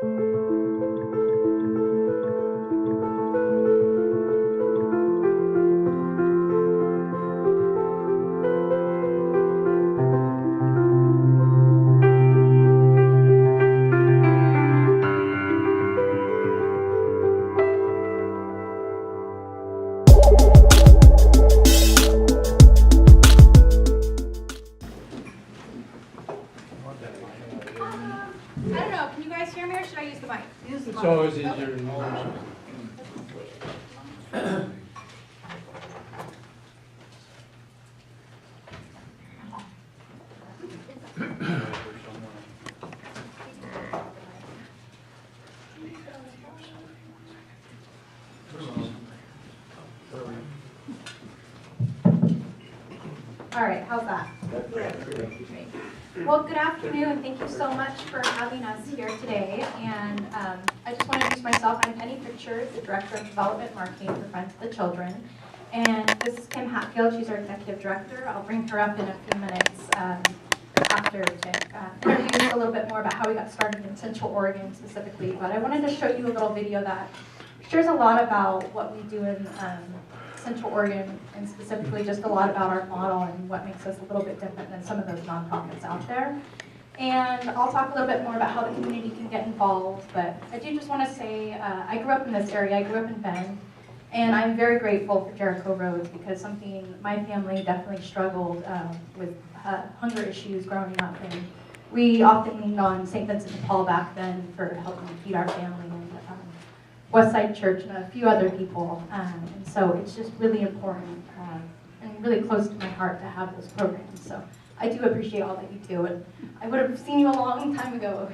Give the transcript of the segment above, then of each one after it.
I don't know, can you guys hear me or should I use the mic? Use the It's mic. always easier Okay. in others. All right, how's that? Great. Well, good afternoon, and thank you so much for having us here today. And I just want to introduce myself. I'm Penny Pritchard, the Director of Development Marketing for Friends of the Children. And this is Kim Hatfield. She's our Executive Director. I'll bring her up in a few minutes after to introduce a little bit more about how we got started in Central Oregon specifically. But I wanted to show you a little video that shares a lot about what we do in Central Oregon, and specifically just a lot about our model and what makes us a little bit different than some of those nonprofits out there. And I'll talk a little bit more about how the community can get involved, but I do just want to say I grew up in this area. I grew up in Bend, and I'm very grateful for Jericho Roads because something my family definitely struggled with hunger issues growing up, and we often leaned on St. Vincent de Paul back then for helping feed our family, and Westside Church and a few other people, and so it's just really important and really close to my heart to have those programs. So I do appreciate all that you do, and I would have seen you a long time ago,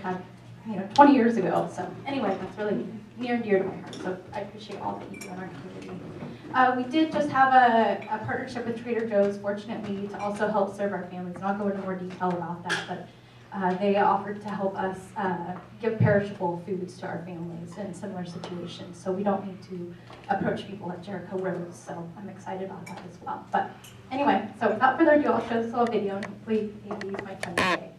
20 years ago. So anyway, that's really near and dear to my heart. So I appreciate all that you do in our community. We did just have a partnership with Trader Joe's, fortunately, to also help serve our families, and I'll go into more detail about that. But they offered to help us give perishable foods to our families in similar situations, so we don't need to approach people at Jericho Roads, so I'm excited about that as well. But anyway, so without further ado, I'll show this little video, and hopefully maybe use my time today.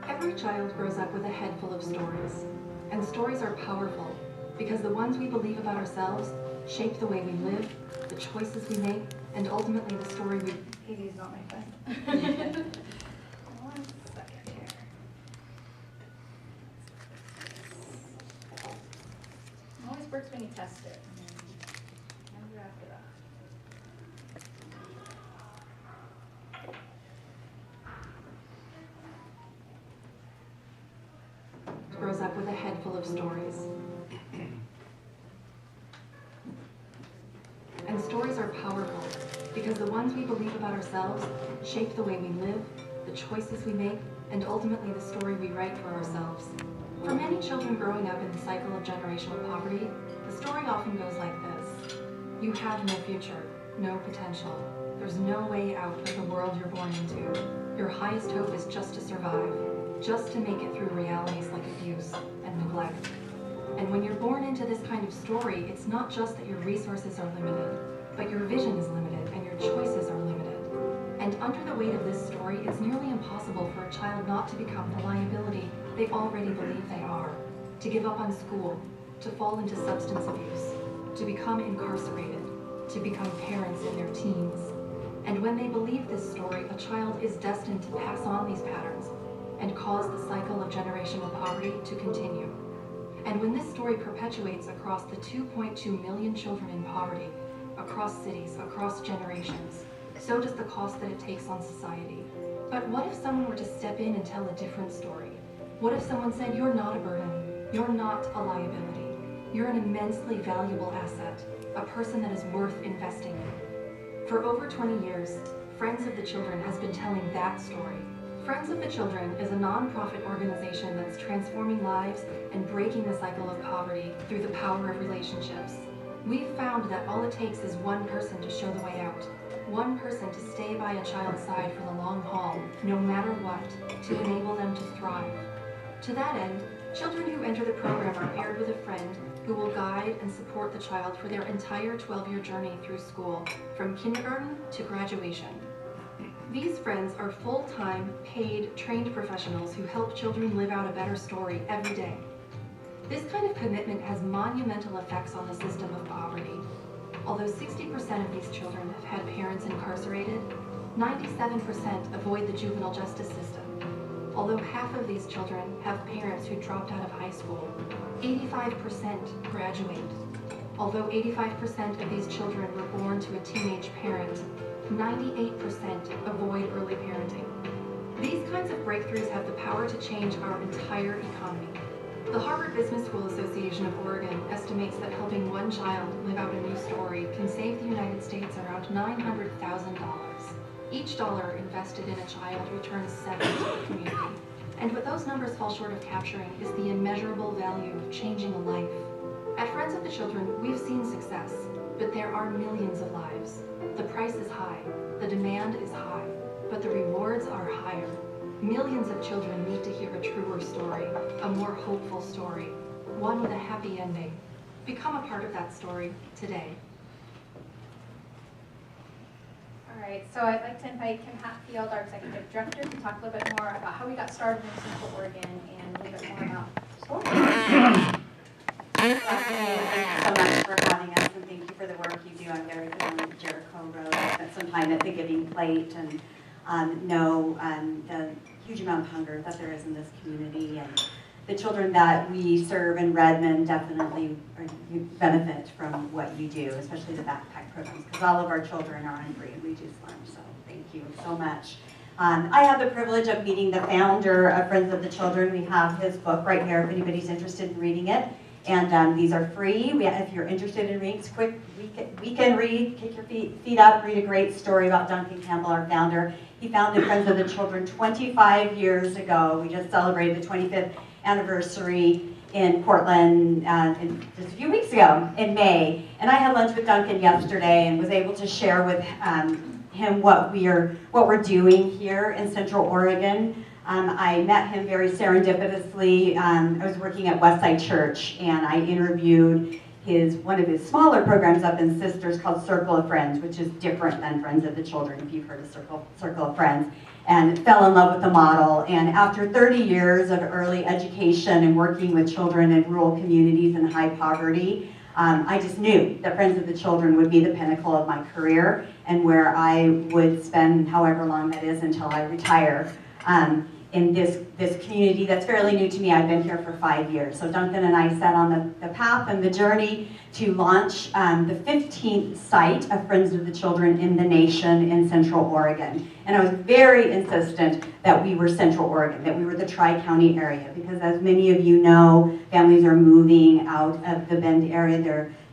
Every child grows up with a head full of stories, and stories are powerful because the ones we believe about ourselves shape the way we live, the choices we make, and ultimately the story we... Katie's not my friend. One second here. It always works when you test it. Never after that. grows up with a head full of stories. And stories are powerful because the ones we believe about ourselves shape the way we live, the choices we make, and ultimately the story we write for ourselves. For many children growing up in the cycle of generational poverty, the story often goes like this. You have no future, no potential. There's no way out of the world you're born into. Your highest hope is just to survive, just to make it through realities like abuse and neglect. And when you're born into this kind of story, it's not just that your resources are limited, but your vision is limited and your choices are limited. And under the weight of this story, it's nearly impossible for a child not to become the liability they already believe they are, to give up on school, to fall into substance abuse, to become incarcerated, to become parents in their teens. And when they believe this story, a child is destined to pass on these patterns and cause the cycle of generational poverty to continue. And when this story perpetuates across the 2.2 million children in poverty, across cities, across generations, so does the cost that it takes on society. But what if someone were to step in and tell a different story? What if someone said, you're not a burden, you're not a liability, you're an immensely valuable asset, a person that is worth investing in? For over 20 years, Friends of the Children has been telling that story. Friends of the Children is a nonprofit organization that's transforming lives and breaking the cycle of poverty through the power of relationships. We've found that all it takes is one person to show the way out, one person to stay by a child's side for the long haul, no matter what, to enable them to thrive. To that end, children who enter the program are paired with a friend who will guide and support the child for their entire 12-year journey through school, from kindergarten to graduation. These friends are full-time, paid, trained professionals who help children live out a better story every day. This kind of commitment has monumental effects on the system of poverty. Although 60% of these children have had parents incarcerated, 97% avoid the juvenile justice system. Although half of these children have parents who dropped out of high school, 85% graduate. Although 85% of these children were born to a teenage parent, 98% avoid early parenting. These kinds of breakthroughs have the power to change our entire economy. The Harvard Business School Association of Oregon estimates that helping one child live out a new story can save the United States around $900,000. Each dollar invested in a child returns 7 to the community. And what those numbers fall short of capturing is the immeasurable value of changing a life. At Friends of the Children, we've seen success, but there are millions of lives. The price is high, the demand is high, but the rewards are higher. Millions of children need to hear a truer story, a more hopeful story, one with a happy ending. Become a part of that story today. All right, so I'd like to invite Kim Hatfield, our Executive Director, to talk a little bit more about how we got started in Central Oregon and a little bit more about the story. Thank you so much for having us, and thank you for the work you do. I'm very familiar with Jericho Road. I spent some time at the Giving Plate and know the huge amount of hunger that there is in this community, and the children that we serve in Redmond definitely benefit from what you do, especially the backpack programs, because all of our children are hungry and we do lunch, so thank you so much. I have the privilege of meeting the founder of Friends of the Children. We have his book right here if anybody's interested in reading it. And these are free. If you're interested in reading, it's quick weekend read, kick your feet up, read a great story about Duncan Campbell, our founder. He founded Friends of the Children 25 years ago. We just celebrated the 25th anniversary in Portland just a few weeks ago in May. And I had lunch with Duncan yesterday and was able to share with him what we're doing here in Central Oregon. I met him very serendipitously. I was working at Westside Church, and I interviewed one of his smaller programs up in Sisters called Circle of Friends, which is different than Friends of the Children, if you've heard of Circle of Friends, and fell in love with the model. And after 30 years of early education and working with children in rural communities and high poverty, I just knew that Friends of the Children would be the pinnacle of my career and where I would spend however long that is until I retire. In this community that's fairly new to me. I've been here for 5 years. So Duncan and I set on the path and the journey to launch the 15th site of Friends of the Children in the nation in Central Oregon. And I was very insistent that we were Central Oregon, that we were the Tri-County area, because as many of you know, families are moving out of the Bend area.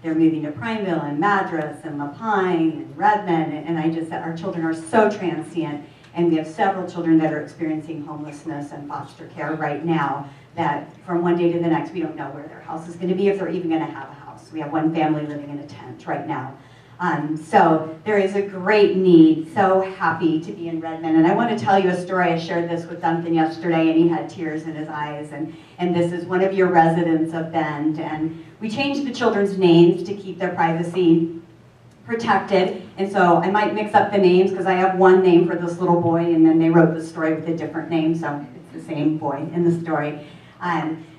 They're moving to Prineville and Madras and La Pine and Redmond, and I just said our children are so transient. And we have several children that are experiencing homelessness and foster care right now that from one day to the next, we don't know where their house is going to be, if they're even going to have a house. We have one family living in a tent right now. So there is a great need. So happy to be in Redmond. And I want to tell you a story. I shared this with Duncan yesterday, and he had tears in his eyes. And this is one of your residents of Bend. And we changed the children's names to keep their privacy protected, and so I might mix up the names because I have one name for this little boy, and then they wrote the story with a different name, so it's the same boy in the story.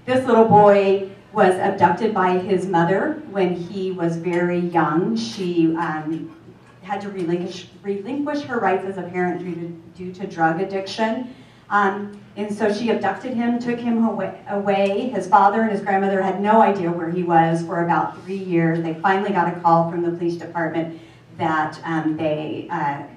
This little boy was abducted by his mother when he was very young. She had to relinquish her rights as a parent due to drug addiction. And so she abducted him, took him away. His father and his grandmother had no idea where he was for about 3 years. They finally got a call from the police department that they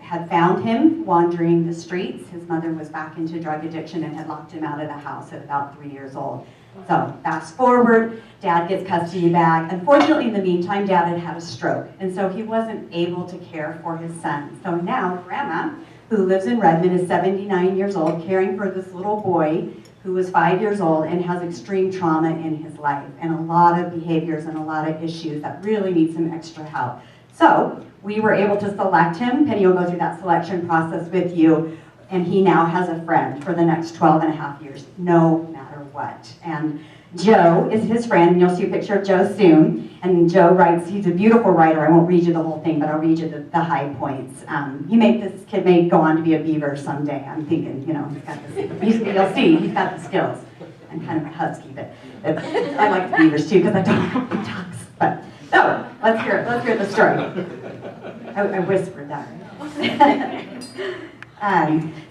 had found him wandering the streets. His mother was back into drug addiction and had locked him out of the house at about 3 years old. So fast forward, Dad gets custody back. Unfortunately, in the meantime, Dad had had a stroke, and so he wasn't able to care for his son. So now Grandma, who lives in Redmond, is 79 years old, caring for this little boy who was 5 years old and has extreme trauma in his life and a lot of behaviors and a lot of issues that really need some extra help. So we were able to select him. Penny will go through that selection process with you, and he now has a friend for the next 12 and a half years, no matter what. And Joe is his friend, and you'll see a picture of Joe soon. And Joe writes, he's a beautiful writer. I won't read you the whole thing, but I'll read you the high points. This kid may go on to be a beaver someday. I'm thinking, you know, he's got this, you'll see, he's got the skills. I'm kind of a husky, but I like the beavers too, because I don't have the ducks. But, so, let's hear the story. I whispered that.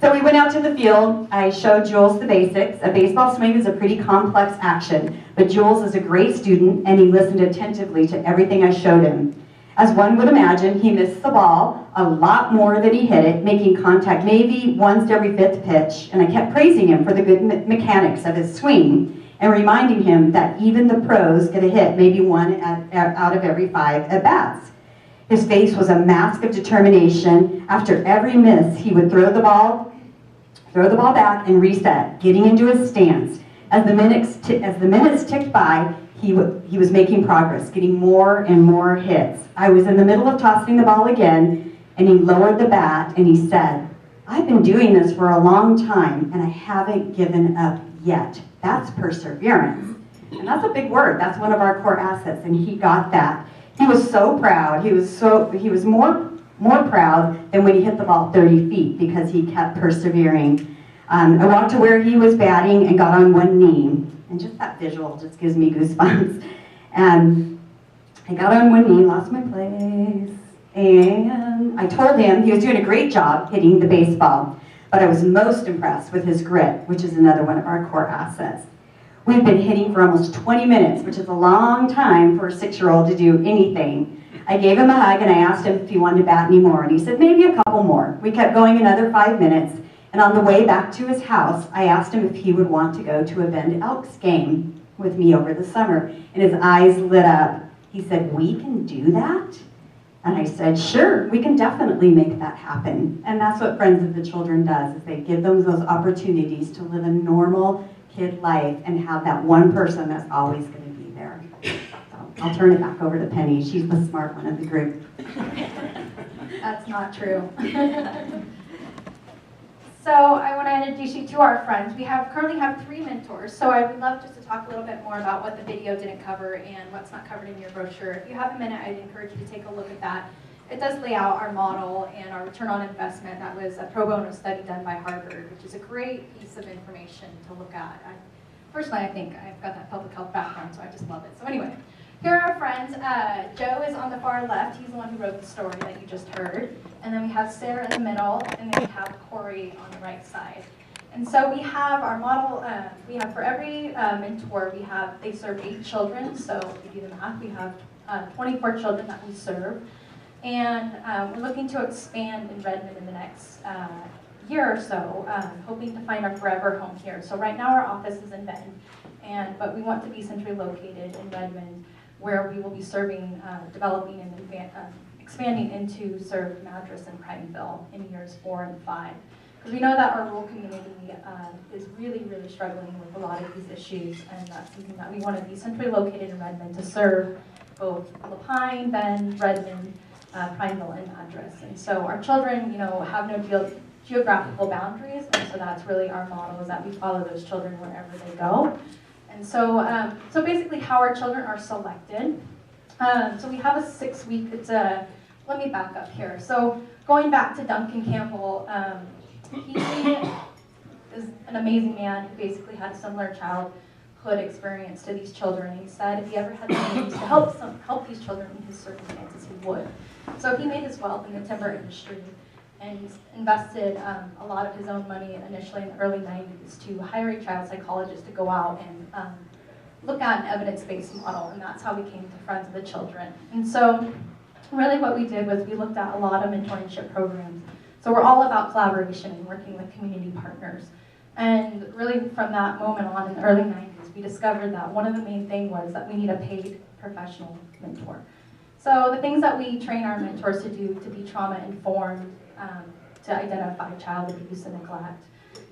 So we went out to the field. I showed Jules the basics. A baseball swing is a pretty complex action, but Jules is a great student and he listened attentively to everything I showed him. As one would imagine, he missed the ball a lot more than he hit it, making contact maybe once every fifth pitch, and I kept praising him for the good mechanics of his swing and reminding him that even the pros get a hit maybe one out of every 5 at-bats. His face was a mask of determination. After every miss, he would throw the ball back and reset, getting into his stance. As the minutes ticked by, he was making progress, getting more and more hits. I was in the middle of tossing the ball again, and he lowered the bat and he said, "I've been doing this for a long time, and I haven't given up yet." That's perseverance. And that's a big word. That's one of our core assets, and he got that. He was so proud. He was more proud than when he hit the ball 30 feet because he kept persevering. I walked to where he was batting and got on one knee. And just that visual just gives me goosebumps. And I got on one knee, lost my place. And I told him he was doing a great job hitting the baseball. But I was most impressed with his grit, which is another one of our core assets. We've been hitting for almost 20 minutes, which is a long time for a 6-year-old to do anything. I gave him a hug and I asked him if he wanted to bat any more, and he said maybe a couple more. We kept going another 5 minutes, and on the way back to his house, I asked him if he would want to go to a Bend Elks game with me over the summer, and his eyes lit up. He said, "We can do that?" And I said, "Sure, we can definitely make that happen." And that's what Friends of the Children does, is they give them those opportunities to live a normal kid life and have that one person that's always going to be there. So I'll turn it back over to Penny. She's the smart one of the group. That's not true. So I want to introduce you to our friends. We currently have 3 mentors, so I would love just to talk a little bit more about what the video didn't cover and what's not covered in your brochure. If you have a minute, I'd encourage you to take a look at that. It does lay out our model and our return on investment. That was a pro bono study done by Harvard, which is a great piece of information to look at. Personally, I think I've got that public health background, so I just love it. So anyway, here are our friends. Joe is on the far left. He's the one who wrote the story that you just heard. And then we have Sarah in the middle, and then we have Corey on the right side. And so we have our model, we have for every mentor, they serve 8 children. So if you do the math, we have 24 children that we serve. And we're looking to expand in Redmond in the next year or so, hoping to find our forever home here. So right now our office is in Bend, but we want to be centrally located in Redmond, where we will be serving, developing, and expanding into serve Madras and Prineville in years 4 and 5. Because we know that our rural community is really, really struggling with a lot of these issues, and that's something that we want to be centrally located in Redmond to serve both Lapine, Bend, Redmond, Prineville, and Madras. And so our children, have no geographical boundaries, and so that's really our model, is that we follow those children wherever they go. And so, so basically how our children are selected. So we have a 6-week, let me back up here. So going back to Duncan Campbell, he is an amazing man who basically had a similar childhood experience to these children. He said if he ever had the means to help these children in his circumstances, he would. So he made his wealth in the timber industry and invested a lot of his own money initially in the early 90s to hire a child psychologist to go out and look at an evidence-based model, and that's how we came to Friends of the Children. And so really what we did was we looked at a lot of mentorship programs. So we're all about collaboration and working with community partners. And really from that moment on in the early 90s, we discovered that one of the main things was that we need a paid professional mentor. So the things that we train our mentors to do to be trauma-informed, to identify child abuse and neglect.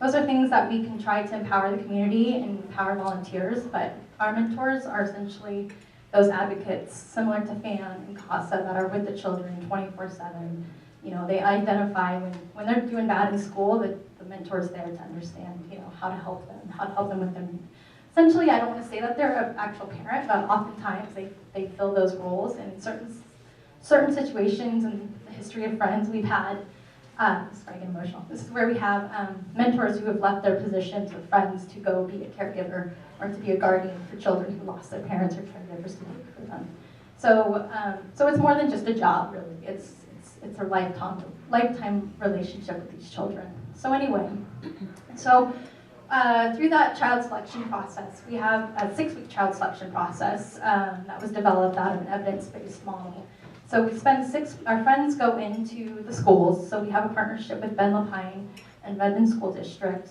Those are things that we can try to empower the community and empower volunteers, but our mentors are essentially those advocates similar to FAN and CASA that are with the children 24/7. They identify when they're doing bad in school, the mentor's there to understand, how to help them with their essentially, I don't want to say that they're an actual parent, but oftentimes they fill those roles in certain situations in the history of Friends. We've had, sorry, I get emotional. This is where we have mentors who have left their positions with Friends to go be a caregiver or to be a guardian for children who lost their parents or caregivers to be for them. So, so it's more than just a job, really. It's a lifetime relationship with these children. So anyway, so through that child selection process, we have a 6-week child selection process that was developed out of an evidence-based model. So we spend our friends go into the schools, so we have a partnership with Ben LaPine and Redmond School District.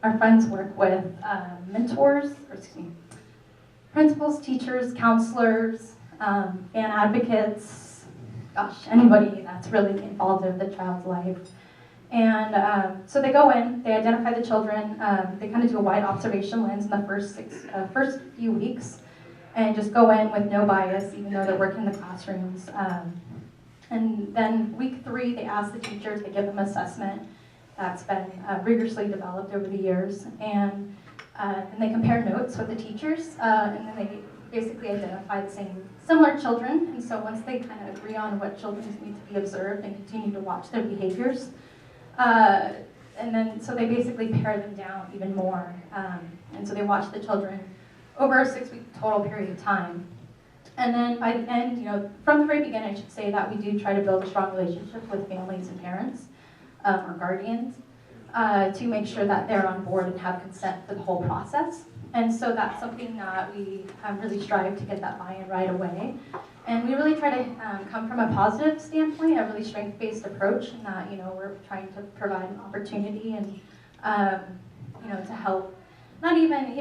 Our friends work with principals, teachers, counselors, fan advocates, gosh, anybody that's really involved in the child's life. And so they go in, they identify the children, they kind of do a wide observation lens in the first few weeks, and just go in with no bias, even though they're working in the classrooms. And then week 3, they ask the teachers, they give them assessment that's been rigorously developed over the years, and they compare notes with the teachers, and then they basically identify the similar children. And so once they kind of agree on what children need to be observed and continue to watch their behaviors, and then so they basically pare them down even more. And so they watch the children over a 6-week total period of time. And then by the end, from the very beginning, I should say that we do try to build a strong relationship with families and parents or guardians to make sure that they're on board and have consent for the whole process. And so that's something that we really strive to get that buy-in right away. And we really try to come from a positive standpoint, a really strength-based approach, and that we're trying to provide an opportunity and to help, not even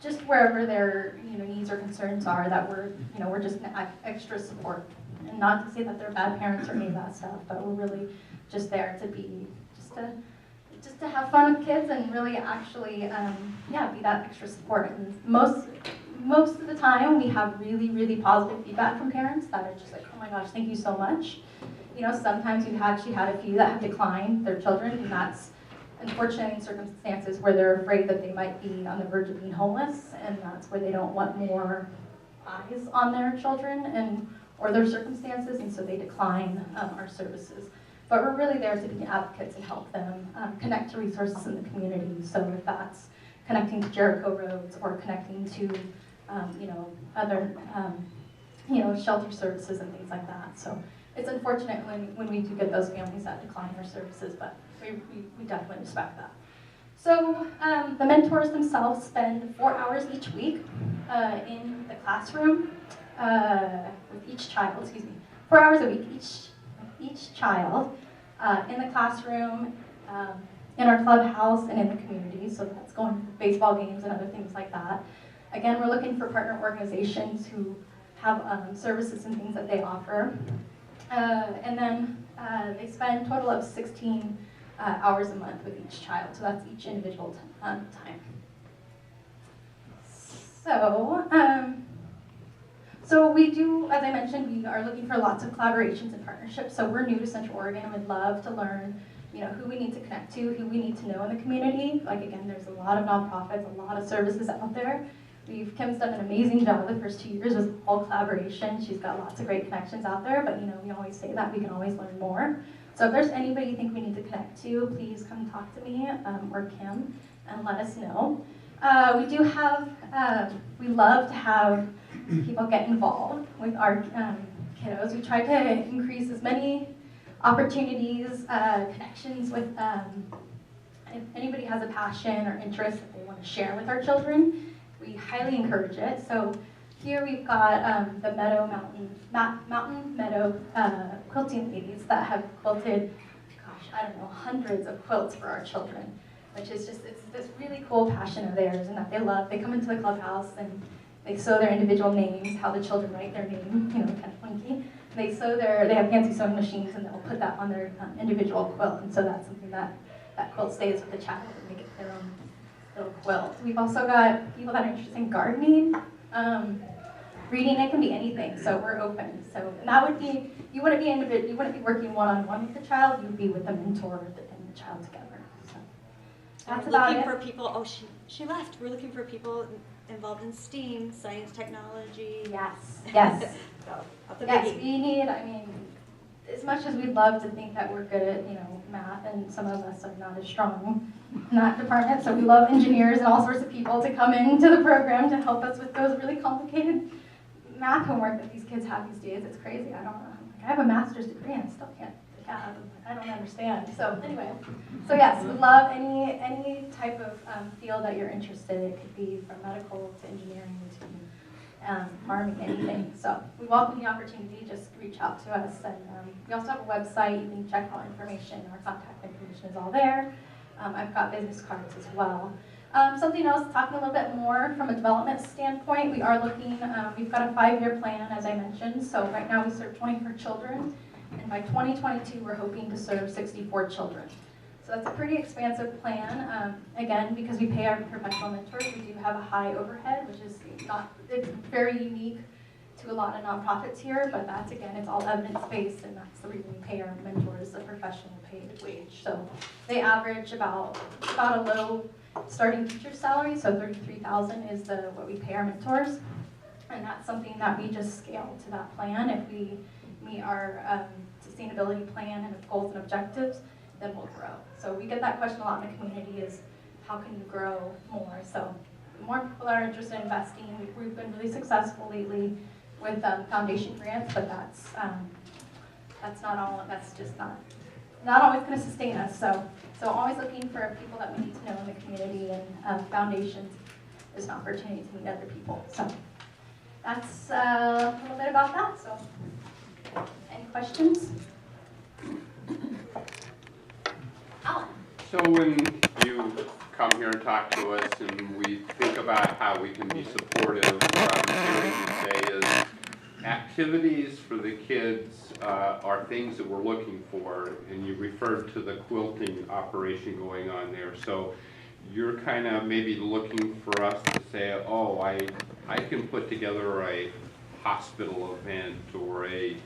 just wherever their needs or concerns are, that we're just extra support. And not to say that they're bad parents or any of that stuff, but we're really just there to be just to have fun with kids and really actually be that extra support. And most of the time we have really, really positive feedback from parents that are just like, oh my gosh, thank you so much. Sometimes we've actually had a few that have declined their children, and that's unfortunate in circumstances where they're afraid that they might be on the verge of being homeless, and that's where they don't want more eyes on their children or their circumstances, and so they decline our services. But we're really there to be advocates and help them connect to resources in the community. So if that's connecting to Jericho roads or connecting to other shelter services and things like that. So it's unfortunate when we do get those families that decline our services, but we definitely respect that. So the mentors themselves spend 4 hours each week in the classroom with each child, 4 hours a week each child in the classroom, in our clubhouse, and in the community. So that's going to baseball games and other things like that. Again, we're looking for partner organizations who have services and things that they offer. And then they spend a total of 16 hours a month with each child. So that's each individual time. So we do, as I mentioned, we are looking for lots of collaborations and partnerships. So we're new to Central Oregon and would love to learn, who we need to connect to, who we need to know in the community. Like again, there's a lot of nonprofits, a lot of services out there. Kim's done an amazing job the first 2 years with all collaboration. She's got lots of great connections out there, but we always say that we can always learn more. So if there's anybody you think we need to connect to, please come talk to me or Kim and let us know. We do have, we love to have people get involved with our kiddos. We try to increase as many opportunities, connections with, if anybody has a passion or interest that they want to share with our children, we highly encourage it. So here we've got the Mountain Meadow quilting ladies that have quilted, hundreds of quilts for our children, which is just, it's this really cool passion of theirs and that they love. They come into the clubhouse and they sew their individual names, how the children write their name, kind of funky. They have fancy sewing machines and they'll put that on their individual quilt. And so that's something that quilt stays with the child and they get their own little quilt. We've also got people that are interested in gardening, reading. It can be anything, so we're open. So and that would be, you wouldn't be working one-on-one with the child, you'd be with the mentor and the child together. That's We're about looking it. for people, oh, she left. We're looking for people involved in STEAM, science, technology. Yes. Yes. So, that's a Yes, biggie. we need, I mean, as much as we'd love to think that we're good at, math, and some of us are not as strong in that department, so we love engineers and all sorts of people to come into the program to help us with those really complicated math homework that these kids have these days. It's crazy. I don't know. I have a master's degree and I still can't, I don't understand. So anyway, so yes, would love any type of field that you're interested in. It could be from medical to engineering to farming, anything. So we welcome the opportunity. Just reach out to us. And we also have a website. You can check out information. Our contact information is all there. I've got business cards as well. Something else, talking a little bit more from a development standpoint, we are looking, we've got a 5-year plan, as I mentioned. So right now we serve 24 children. And by 2022, we're hoping to serve 64 children. So that's a pretty expansive plan. Again, because we pay our professional mentors, we do have a high overhead, which is it's very unique to a lot of nonprofits here, but that's, again, it's all evidence-based, and that's the reason we pay our mentors a professional paid wage. So they average about a low starting teacher salary, so $33,000 is what we pay our mentors. And that's something that we just scale to that plan. If we meet our sustainability plan and goals and objectives, then we'll grow. So we get that question a lot in the community is, how can you grow more? So the more people that are interested in investing, we've been really successful lately with foundation grants, but that's not all, that's just not always going to sustain us. So always looking for people that we need to know in the community, and foundations is an opportunity to meet other people. So that's a little bit about that. So any questions? Alan. So when you come here and talk to us and we think about how we can be supportive, what I'm hearing you say is activities for the kids are things that we're looking for, and you referred to the quilting operation going on there. So you're kind of maybe looking for us to say, oh, I can put together a hospital event or a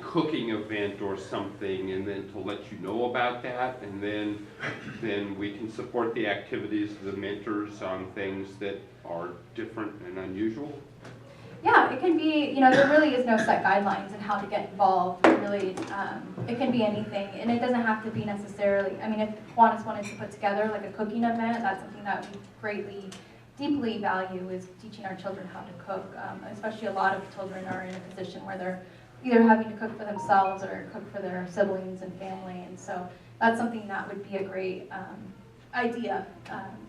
cooking event or something, and then to let you know about that, and then we can support the activities of the mentors on things that are different and unusual. Yeah, it can be, there really is no set guidelines on how to get involved. Really, it can be anything, and it doesn't have to be necessarily, if Kiwanis wanted to put together like a cooking event, that's something that we greatly, deeply value, is teaching our children how to cook. Especially a lot of children are in a position where they're either having to cook for themselves or cook for their siblings and family, and so that's something that would be a great idea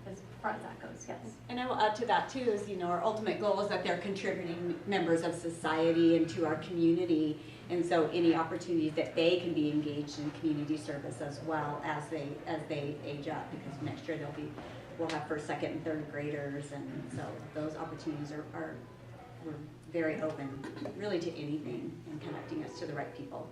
as far as that goes, yes. And I will add to that too is, our ultimate goal is that they're contributing members of society and to our community. And so any opportunities that they can be engaged in community service as well as they age up, because next year we'll have first, second, and third graders, and so those opportunities we're very open really to anything and connecting us to the right people.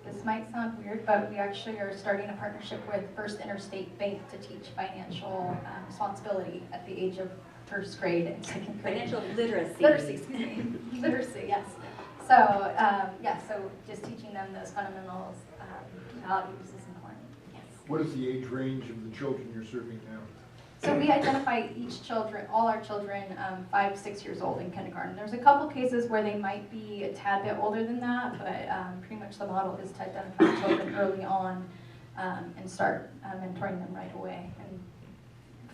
This might sound weird, but we actually are starting a partnership with First Interstate Bank to teach financial responsibility at the age of first grade and second grade. Financial literacy. Literacy, excuse me. Literacy, yes. So, so just teaching them those fundamentals, values is important. Yes. What is the age range of the children you're serving now? So we identify all our children 5, 6 years old in kindergarten. There's a couple cases where they might be a tad bit older than that, but pretty much the model is to identify children early on and start mentoring them right away and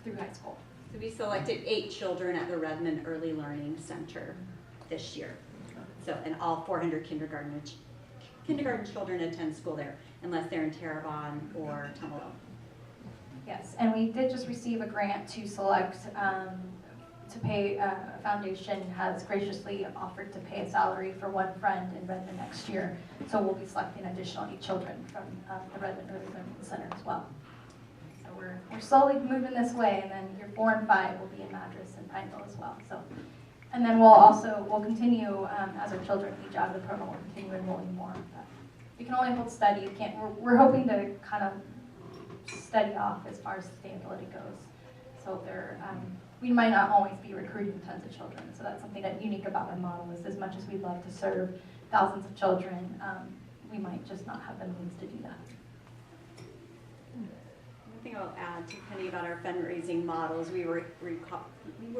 through high school. So we selected 8 children at the Redmond Early Learning Center this year. So, and all 400 kindergarten children attend school there, unless they're in Terrebonne or Tumalo. Yes, and we did just receive a grant to select, to pay, a foundation has graciously offered to pay a salary for one friend in Redmond next year. So we'll be selecting additional 8 children from the Redmond Early Learning Center as well. So we're slowly moving this way, and then year 4 and 5 will be in Madras and Pineville as well. So, and then we'll continue, as our children age out of the program, we'll continue enrolling more. But we can only hold steady. We're hoping to kind of steady off as far as sustainability goes. So we might not always be recruiting tons of children. So that's something that's unique about our model, is as much as we'd love to serve thousands of children, we might just not have the means to do that. One thing I'll add to Penny about our fundraising models, we were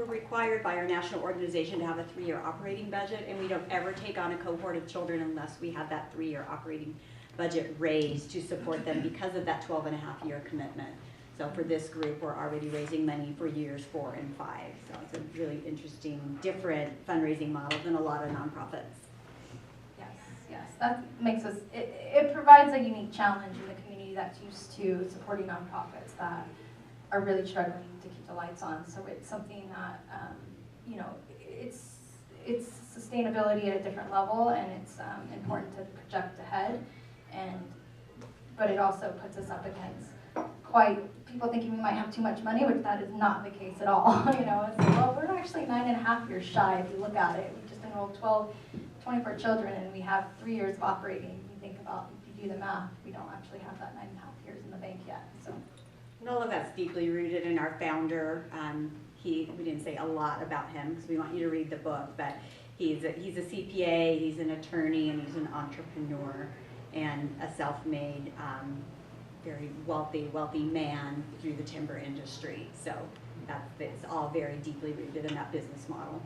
required by our national organization to have a 3-year operating budget, and we don't ever take on a cohort of children unless we have that 3-year operating budget raised to support them because of that 12.5-year commitment. So for this group, we're already raising money for years 4 and 5. So it's a really interesting, different fundraising model than a lot of nonprofits. Yes, that makes us, it provides a unique challenge in the community that's used to supporting nonprofits that are really struggling to keep the lights on. So it's something that, you know, it's sustainability at a different level, and it's important to project ahead. But it also puts us up against people thinking we might have too much money, which that is not the case at all. You know, it's, well, we're actually 9.5 years shy if you look at it. We just enrolled 24 children, and we have 3 years of operating. If you think about, if you do the math, we don't actually have that 9.5 years in the bank yet. So, And all of that's deeply rooted in our founder. We didn't say a lot about him because we want you to read the book, but he's a CPA, he's an attorney, and he's an entrepreneur and a self-made, very wealthy man through the timber industry. So it's all very deeply rooted in that business model.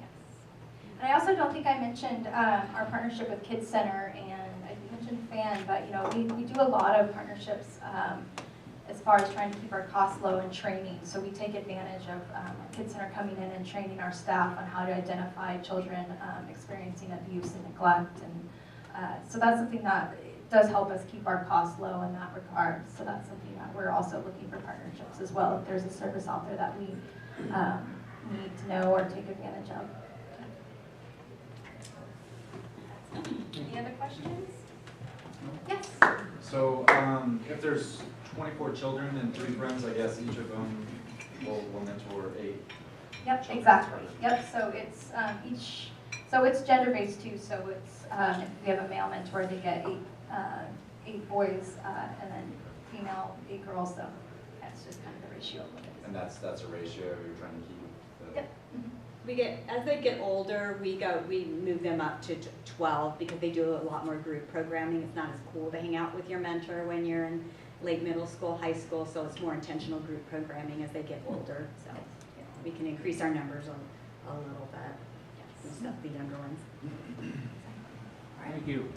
yes. And I also don't think I mentioned our partnership with Kids Center, and I mentioned FAN, but you know, we do a lot of partnerships as far as trying to keep our costs low in training. So we take advantage of Kids Center coming in and training our staff on how to identify children experiencing abuse and neglect. And so that's something that does help us keep our costs low in that regard. So that's something that we're also looking for partnerships as well. If there's a service out there that we need to know or take advantage of. Any other questions? Yes. So if there's 24 children and 3 friends, I guess each of them will mentor 8. Yep, exactly. Yep, so it's so it's gender-based too. So it's if we have a male mentor, they get 8 boys, and then female 8 girls. So that's just kind of the ratio of what it is. And that's a ratio you're trying to keep. Yep. As they get older, we move them up to 12 because they do a lot more group programming. It's not as cool to hang out with your mentor when you're in late middle school, high school, so it's more intentional group programming as they get older. So we can increase our numbers a little bit. Yes. And stuff the younger ones. Thank you.